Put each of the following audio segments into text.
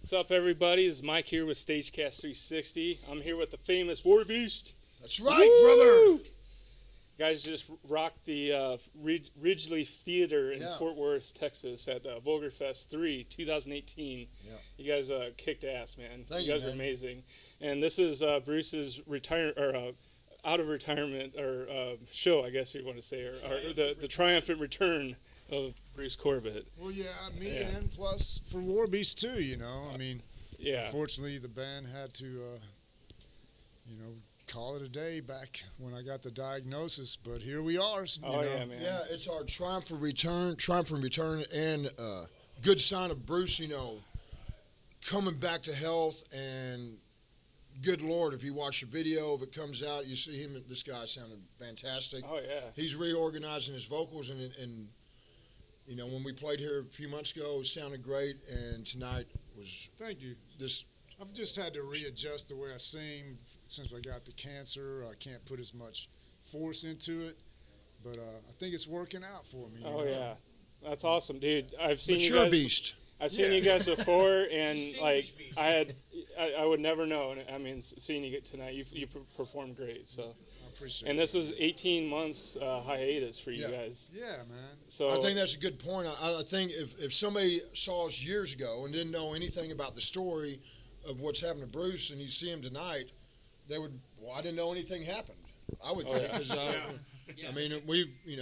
What's up, everybody? This is Mike here with Stagecast 360. I'm here with the famous Warbeast. That's right, brother. You guys just rocked the Ridglea Theater in Fort Worth, Texas at VulgarFest 3, 2018. Yeah. You guys kicked ass, man. Thank you guys you, are man. amazing. And this is Bruce's out of retirement show, I guess you want to say, or the triumphant return of Bruce Corbett. Well, yeah, me and plus for Warbeast too, you know. I mean, Yeah. unfortunately the band had to, call it a day back when I got the diagnosis, but here we are. Yeah, man. Yeah, it's our triumphant return, and good sign of Bruce, coming back to health. And good Lord, if you watch the video, if it comes out, you see him. This guy sounded fantastic. Oh, yeah. He's reorganizing his vocals, and when we played here a few months ago, it sounded great, and tonight was. Thank you. This. I've just had to readjust the way I sing since I got the cancer. I can't put as much force into it, but I think it's working out for me. Oh, yeah. That's awesome, dude. I've seen Mature you guys. beast. I've seen you guys before, and like I would never know. I mean, seeing you tonight, you performed great. So, I appreciate and it. this was 18 months hiatus for you guys. Yeah, man. So I think that's a good point. I think if somebody saw us years ago and didn't know anything about the story of what's happened to Bruce, and you see him tonight, they would. Well, I didn't know anything happened. I would think because I mean we we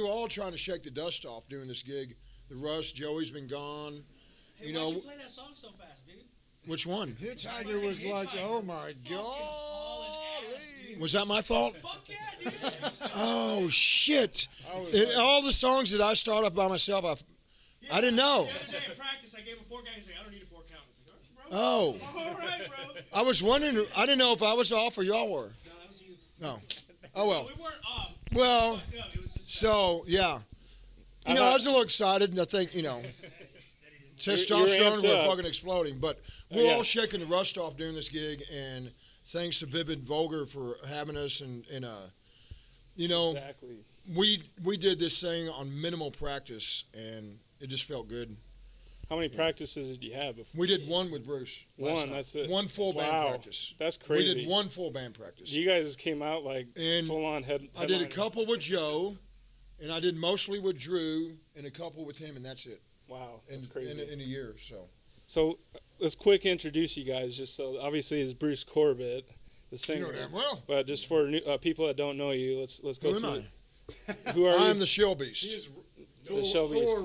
were all trying to shake the dust off doing this gig. The Russ, Joey's been gone. Hey, why'd you play that song so fast, dude? Which one? Hitchhiker was like, oh my God. Was that my fault? Fuck yeah, dude. Oh shit! like, All the songs that I start off by myself, I didn't know. The other day in practice, I gave him 4 counts. He's like, I don't need a 4 count. I was like, Oh, all right, bro. I was wondering. I didn't know if I was off or y'all were. No, that was you. No. Oh well. We weren't off. Well. Fucked up. It was just So yeah, I was a little excited, and I think testosterone You're were amped up. fucking exploding. But we're all shaking the rust off doing this gig, and thanks to Vivid Vulgar for having us, and exactly. we did this thing on minimal practice, and it just felt good. How many practices did you have before? We did one with Bruce. last One. night. That's it. One full band Wow. practice. That's crazy. We did one full band practice. You guys came out like And full on head. I did a headliner. couple with Joe, and I did mostly with Drew, and a couple with him, and that's it. Wow, that's crazy. In a year, So let's quick introduce you guys. Just so obviously it's Bruce Corbett, the You singer. know damn well. But just for new, people that don't know you, let's go Who am through. I? Who are I'm you? the Shell Beast. He is The Shelby's. Thor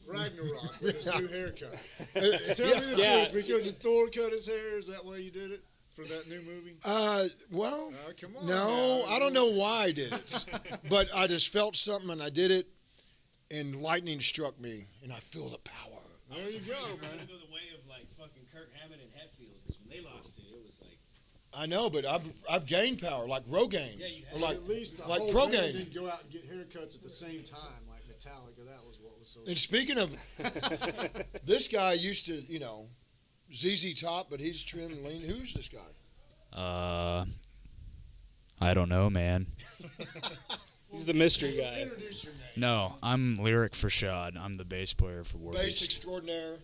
Ragnarok with his new haircut. Tell me the Yeah. truth, because Thor cut his hair, is that why you did it? For that new movie? Well, Come on. no, now. I don't know why I did it, but I just felt something and I did it, and lightning struck me, and I feel the power. There you go, I'm man. gonna go the way of like fucking Kirk Hammett and Hetfield, because when they lost it, it was like. I know, but I've gained power like Rogaine, Yeah, you have. or like At least the like whole Progaine. band didn't go out and get haircuts at the same time like Metallica. That was what was so. And speaking of, this guy used to, ZZ Top, but he's trim and lean. Who's this guy? I don't know, man. He's the mystery guy. Introduce your name. No, I'm Lyric for Shad. I'm the bass player for Bass Warbeast. extraordinaire.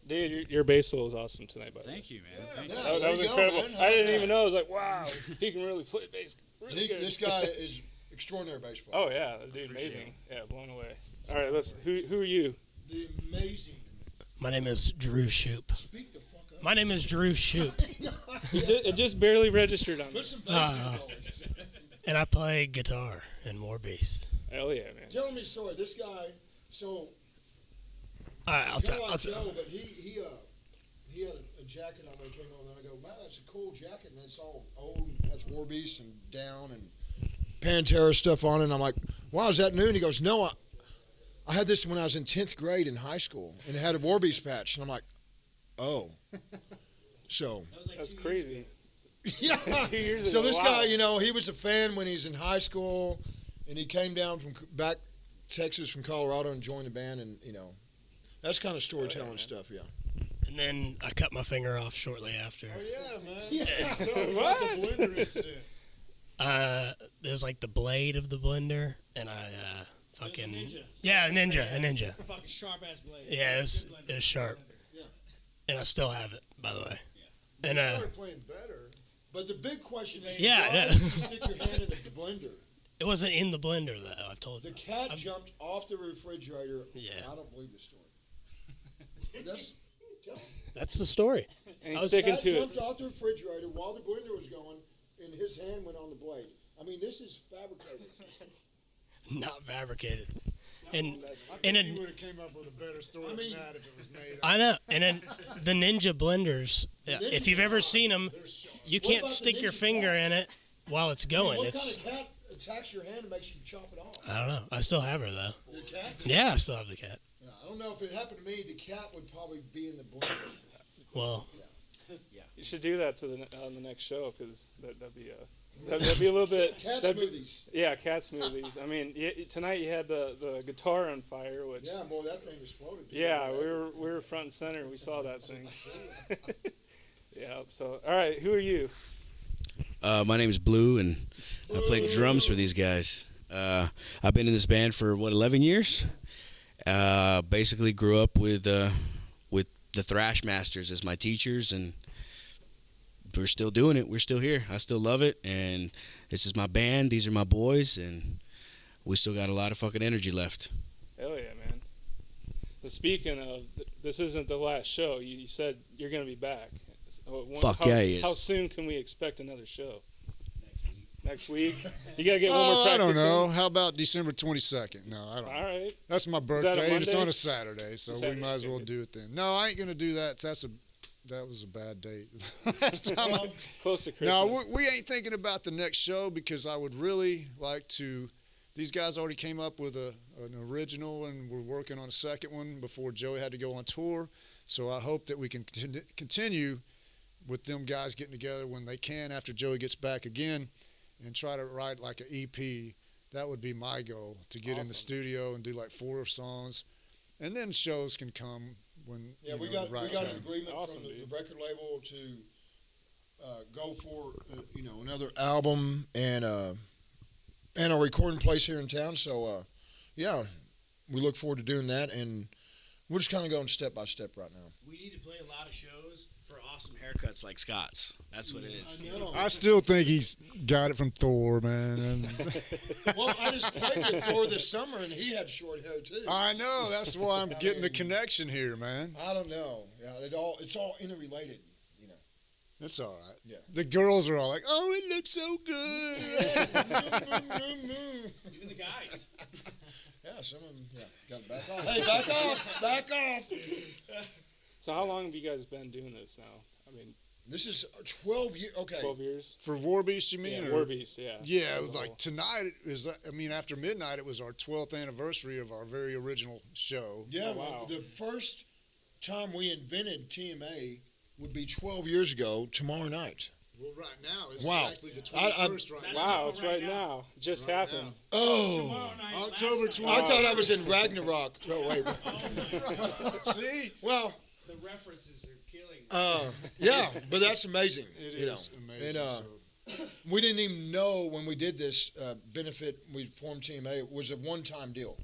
Dude, your bass solo was awesome tonight, by the way. Thank you, man. Thank Yeah, you. That there was you go, incredible. man. How I about didn't that? even know. I was like, wow, he can really play bass. Really good. This guy is extraordinary bass player. Oh yeah, dude, amazing. Yeah, blown away. All right, who are you? The amazing. My name is Drew Shoop. Speak the fuck up. My name is Drew Shoop, It just barely registered on me. Put some bass in it. and I play guitar in Warbeast. Hell yeah, man. Tell me a story. This guy, so All right, I'll kind tell. of I'll like tell. Joe, but he had a jacket on when he came over, and I go, man, that's a cool jacket, and it's all old, and has Warbeast and Down and Pantera stuff on it. And I'm like, wow, is that new? And he goes, no, I had this when I was in 10th grade in high school, and it had a Warbeast patch. And I'm like, oh. So, That was like That's 2 years crazy. ago. yeah. 2 years So ago, this wow. guy, he was a fan when he's in high school, and he came down from back Texas from Colorado and joined the band, and that's kind of storytelling stuff, yeah. And then I cut my finger off shortly after. Oh, yeah, man. Yeah. Tell me about the blender incident. There's like the blade of the blender, and I fucking ninja. yeah, a ninja. Fucking sharp ass blade. Yeah, it was sharp. and I still have it, by the way. You And started playing better. But the big question is, Yeah, why yeah. did you stick your hand in the blender? it wasn't in the blender though. I've told The you. cat jumped off the refrigerator. Yeah. I don't believe the story. That's, That's the story. And I he's was- sticking cat to it. jumped off the refrigerator while the blender was going, and his hand went on the blade. I mean, this is fabricated. Not fabricated. And I and think you then would have came up with a better story I mean- than that if it was made up. I know. And then the Ninja blenders. If you've ever seen them, you What can't about the stick your Ninja finger cats? in it while it's going. What It's kind of cat attacks your hand and makes you chop it off? I don't know. I still have her though. The cat? Yeah, I still have the cat. Yeah, I don't know if it happened to me. The cat would probably be in the blender. Well, You should do that to on the next show because that'd be a little bit. Cat that'd be- smoothies. Yeah, cat smoothies. I mean, tonight you had the guitar on fire, which Yeah, boy, that thing exploded. yeah, we were front and center. We saw that thing. Yeah. So, all right, who are you? My name is Blue, and I play drums for these guys. I've been in this band for 11 years. Basically, grew up with the Thrash Masters as my teachers, and we're still doing it. We're still here. I still love it, and this is my band. These are my boys, and we still got a lot of fucking energy left. Hell yeah, man. So speaking of, this isn't the last show. You said you're going to be back. So, Fuck yeah, he is. How soon can we expect another show? Next week. You got to get one more Oh, I practice don't know. in? How about December 22nd? No, I don't know. All right. That's my that a birthday, and it's Monday? on a Saturday, so Saturday, we might as well okay. do it then. No, I ain't gonna do that. That was a bad date. Last time I- It's close to Christmas. no, we ain't thinking about the next show because I would really like to. These guys already came up with an original, and we're working on a second one before Joey had to go on tour. So I hope that we can continue with them guys getting together when they can after Joey gets back again, and try to write like an EP. That would be my goal, to get in the studio and do like 4 songs, and then shows can come when Yeah, you we know, got the right we got time. an agreement Awesome, from the dude. record label to go for another album and a recording place here in town. So yeah, we look forward to doing that, and we're just kind of going step by step right now. We need to play a lot of shows for awesome haircuts like Scott's. That's what it is. I know. I still think he's got it from Thor, man. And Well, I just played with Thor this summer, and he had short hair too. I know, that's why I'm getting the connection here, man. I don't know. Yeah, it's all interrelated. It's all right. Yeah. The girls are all like, "Oh, it looks so good." Even the guys. Yeah, some of them. Yeah, got to back off. Hey, back off! Back off! So how long have you guys been doing this now? I mean, This is 12 years. Okay. 12 years? For Warbeast, you mean? Yeah, or? Warbeast, yeah. Yeah, As a like whole. tonight is. I mean, after midnight, it was our 12th anniversary of our very original show. Yeah, Oh, wow. well, the first time we invented TMA would be 12 years ago tomorrow night. Well, right now it's Wow. actually the I- 21st right now. Wow, it's Right right now. now. Just Right happened. now. Oh, Tomorrow night, October last night. 20. I thought I was in Ragnarok. No, wait. See, Well, The references are killing me. yeah, but that's amazing. it you know. is amazing. And, so. We didn't even know when we did this benefit, we formed TMA, it was a one-time deal.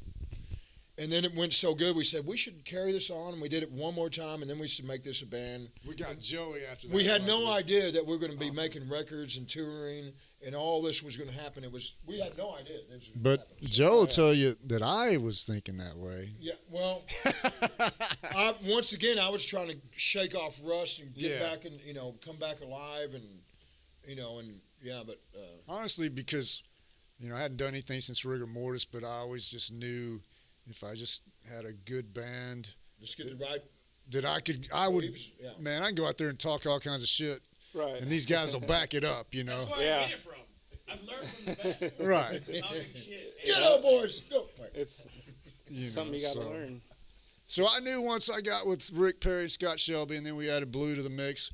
And then it went so good, we said, we should carry this on, and we did it one more time, and then we should make this a band. We got Joey after that. We had no like, idea that we were going to be making records and touring, and all this was going to happen. We had no idea. This was gonna But happen. So, Joe will yeah. tell you that I was thinking that way. Yeah, well, once again, I was trying to shake off rust and get Yeah. back and, come back alive and, yeah, but Honestly, because I hadn't done anything since Rigor Mortis, but I always just knew if I just had a good band just get the right that I would, waves. Yeah. man, I can go out there and talk all kinds of shit, Right. and these guys will back it up, you That's know. where Yeah. I get it from. I've learned from the best. Right. Talking shit. Get up, boys! Go. Wait. It's You know, something you got to so. learn. So I knew once I got with Rick Perry, Scott Shelby, and then we added Blue to the mix,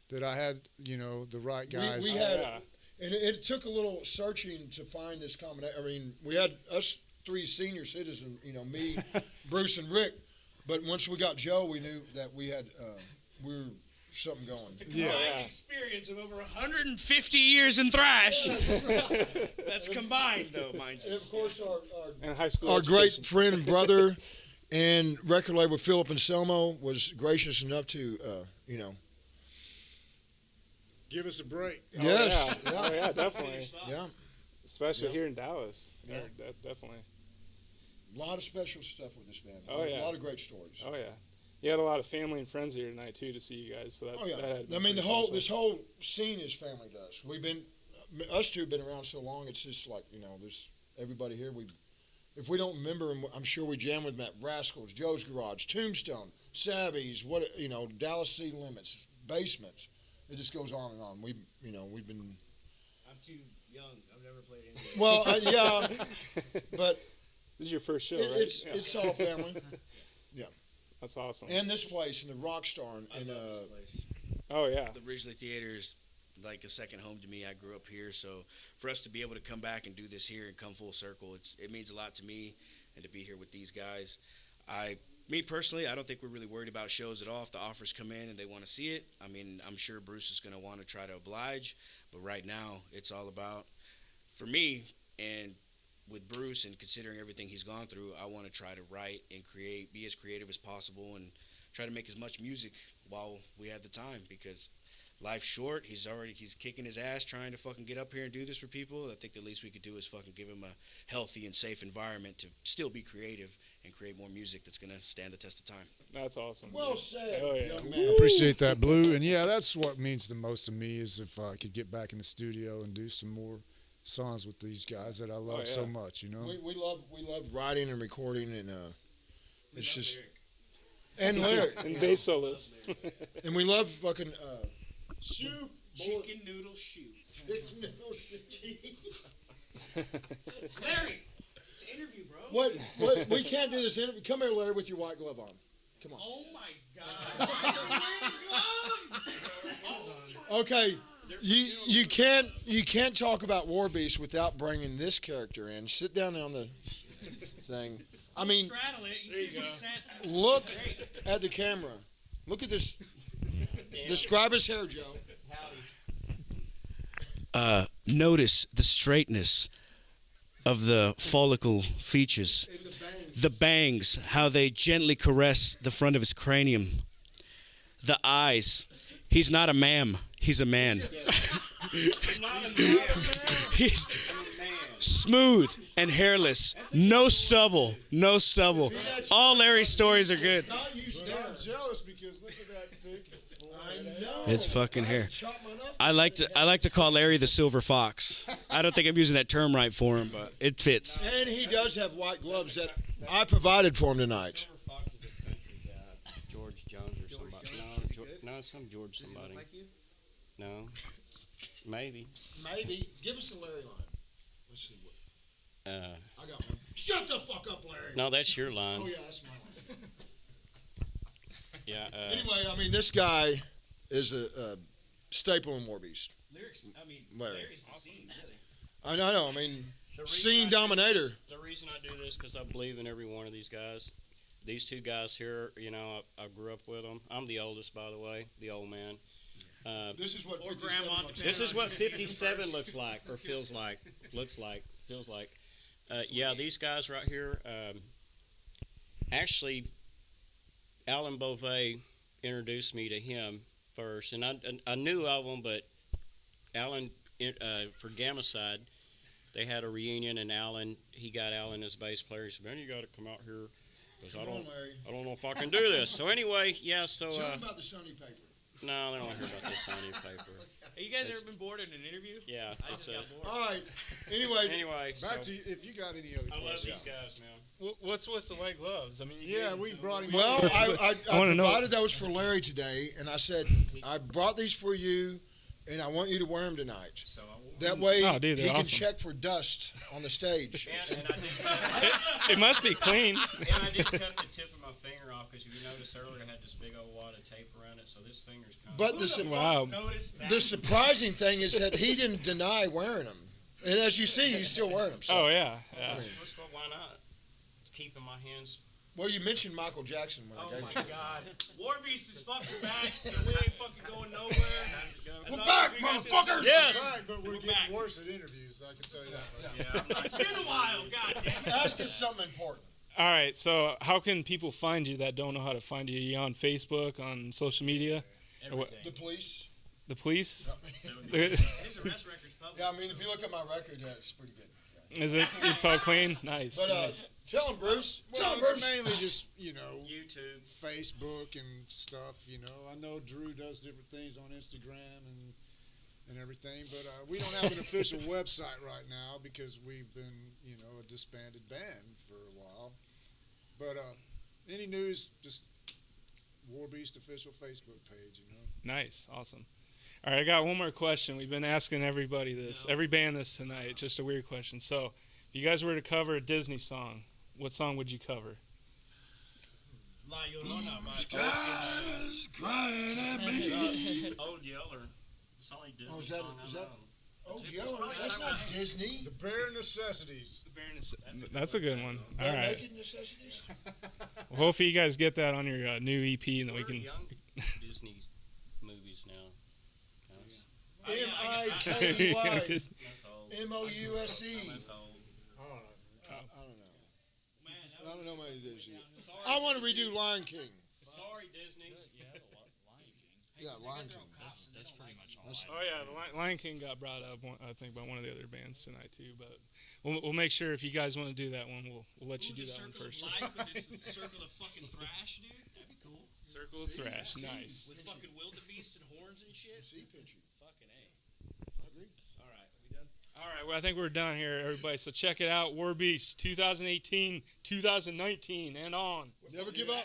that I had, the right guys. We had, Yeah. and it took a little searching to find this combination. I mean, we had us 3 senior citizens, me, Bruce, and Rick. But once we got Joe, we knew that we had we were something going. The Yeah. combined Yeah. experience of over 150 years in thrash. That's combined, though, mind And you. of course, And high school our great education. friend and brother And record label Philip Anselmo was gracious enough to, Give us a break. yes, Yeah. Oh, yeah, definitely. yeah. Especially Yeah. here in Dallas. Yeah. Definitely. A lot of special stuff with this band. Oh, yeah. A lot of great stories. Oh, yeah. You had a lot of family and friends here tonight, too, to see you guys. So that, Oh yeah, that had to be I mean pretty this special. whole scene is family to us. Us two have been around so long. It's just like there's everybody here. If we don't remember, I'm sure we jam with Matt Rascals, Joe's Garage, Tombstone, Savvy's, Dallas City Limits, Basements. It just goes on and on. We've been I'm too young. I've never played any. well, yeah, but This is your first show, right? it's all family. That's awesome. And this place and the Rockstar and This place. Oh, yeah. The Ridglea Theater is like a second home to me. I grew up here, so for us to be able to come back and do this here and come full circle, it means a lot to me, and to be here with these guys. Me personally, I don't think we're really worried about shows at all. If the offers come in and they want to see it, I mean, I'm sure Bruce is going to want to try to oblige, but right now it's all about, for me, and with Bruce and considering everything he's gone through, I want to try to write and be as creative as possible and try to make as much music while we have the time, because life's short. He's kicking his ass trying to fucking get up here and do this for people. I think the least we could do is fucking give him a healthy and safe environment to still be creative and create more music that's going to stand the test of time. That's awesome. well said, Oh, yeah. young man. Appreciate that, Blue. And yeah, that's what means the most to me is if I could get back in the studio and do some more songs with these guys that I love so much, We love writing and recording, and it's just and lyric And bass solos. and we love fucking Soup, chicken noodle shoot. Larry, it's an interview, bro. What we can't do this interview. Come here, Larry, with your white glove on. Come on. Oh my God! Okay, you can't talk about Warbeast without bringing this character in. Sit down on the thing. I mean, Straddle it. There you go. look at the camera. Look at this. Describe his hair, Joe. Notice the straightness of the follicle features, the bangs, how they gently caress the front of his cranium, the eyes. He's not a ma'am, he's a man. He's smooth and hairless, no stubble. All Larry's stories are good. I'm jealous because look at that thick. It's fucking hair. I like to call Larry the silver fox. I don't think I'm using that term right for him, but it fits. And he does have white gloves that I provided for him tonight. Fox is a country guy, George Jones or somebody. No, some George somebody. Like you? No, maybe. Maybe. Give us a Larry line. Let's see what. I got one. Shut the fuck up, Larry. No, that's your line. Oh yeah, that's my line. Yeah. Anyway, I mean, this guy is a staple in Warbeast. Lyrics. I mean, Larry. Larry's the scene, really. I know. I mean, The reason scene I do dominator. this- The reason I do this because I believe in every one of these guys. These two guys here, I grew up with them. I'm the oldest, by the way, the old man. This is what Or 57 grandma, looks This like. is what 57 looks like, or feels like. Yeah, these guys right here. Actually, Alan Beauvais introduced me to him first, and I knew of them, but Alan for Gamma Side, they had a reunion, and he got Alan as bass player. He said, "Man, you got to come out here because I Come on, don't Larry. know if I can do this." So anyway, yeah. So Tell him about the Sony paper. no, they don't hear about this Sony paper. Have you guys ever been bored in an interview? Yeah. I it's just a- got bored. All right. Anyway, Anyway, Back so to if you got any other I love questions. these guys, man. What's with the white gloves? I mean, you Yeah, gave we them to brought him. him. well, I wanna know. provided those for Larry today, and I said I brought these for you, and I want you to wear them tonight. So That way, Oh, dude, he they're can awesome. check for dust on the stage. and I did. It must be clean. And I did cut the tip of my finger off because you noticed earlier I had this big old wad of tape around it, so this finger's kind But the Wow. Notice that. the surprising thing is that he didn't deny wearing them, and as you see, he's still wearing them. So. Oh yeah. Why not? It's keeping my hands. Well, you mentioned Michael Jackson when I Oh gave my it to you. God. Warbeast is fucking back. And we ain't fucking going nowhere. That's We're all back, we got to do. motherfuckers! Yes. Right, but we're We're getting back. worse at interviews. I can tell you that. Much. Yeah. I'm not- It's been a while. God damn it. Ask us something important. All right. So how can people find you that don't know how to find you? Are you on Facebook, on social media? Or what? The police. The police? His arrest record's public. Yeah, I mean, if you look at my record, yeah, it's pretty good. Is it? It's all clean? Nice. But nice. tell him, Bruce. Well, Tell him, it's Bruce. mainly just, YouTube. Facebook and stuff, I know Drew does different things on Instagram and everything, but we don't have an official website right now because we've been, a disbanded band for a while. But any news, just Warbeast official Facebook page, Nice. Awesome. All right, I got one more question. We've been asking everybody this, every band this tonight. Just a weird question. So, if you guys were to cover a Disney song, what song would you cover? La Llorona by Stars crying at me. Old Yeller. It's the only Disney Oh, is that- song is I that- know. Oh, Yeller, that's not Disney. The bare necessities. That's a good one. All Bare right. naked necessities. Well, hopefully you guys get that on your new EP, and then we We're can. young Disney movies now. M-I-K-Y. That's old. M-O-U-S-E. That's old. I don't know. I don't know many Disney. I want to redo Lion King. Sorry, Disney. Yeah, Lion King. That's pretty much all. Oh yeah, the Lion King got brought up. I think by one of the other bands tonight too. But we'll make sure if you guys want to do that one, we'll let you do that one first. Circle of fucking thrash, dude. That'd be cool. Circle of Thrash, nice. With fucking wildebeests and horns and shit. See picture. Fucking A. I agree. All right, we done? All right, well I think we're done here, everybody. So check it out, Warbeast 2018, 2019, and on. Never give up.